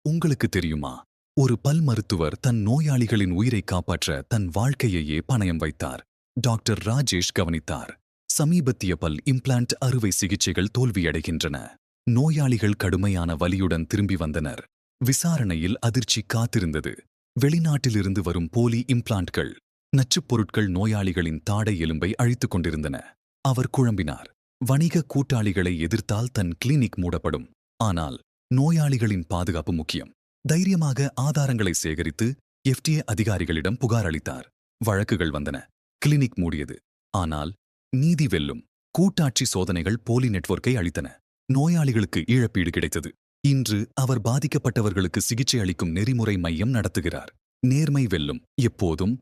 உங்களுக்கு தெரியுமா? ஒரு பல் மருத்துவர் தன் நோயாளிகளின் உயிரை காப்பாற்ற தன் வாழ்க்கையையே பணயம் வைத்தார். டாக்டர் ராஜேஷ் கவனித்தார். சமீபத்திய பல் இம்ப்ளான்ட் அறுவை சிகிச்சைகள் தோல்வியடைகின்றன. நோயாளிகள் கடுமையான வலியுடன் திரும்பி வந்தனர். விசாரணையில் அதிர்ச்சி காத்திருந்தது. வெளிநாட்டிலிருந்து வரும் போலி இம்ப்ளான்ட்கள், நச்சுப் பொருட்கள் நோயாளிகளின் தாடை எலும்பை அழித்துக் கொண்டிருந்தன. அவர் குழம்பினார். வணிக கூட்டாளிகளை எதிர்த்தால் தன் கிளினிக் மூடப்படும். ஆனால் நோயாளிகளின் பாதுகாப்பு முக்கியம். தைரியமாக ஆதாரங்களை சேகரித்து FDA அதிகாரிகளிடம் புகார் அளித்தார். வழக்குகள் வந்தன. கிளினிக் மூடியது. ஆனால் நீதி வெல்லும். கூட்டாட்சி சோதனைகள் போலி நெட்வொர்க்கை அளித்தன. நோயாளிகளுக்கு இழப்பீடு கிடைத்தது. இன்று அவர் பாதிக்கப்பட்டவர்களுக்கு சிகிச்சை அளிக்கும் நெறிமுறை மையம் நடத்துகிறார். நேர்மை வெல்லும். எப்போதும்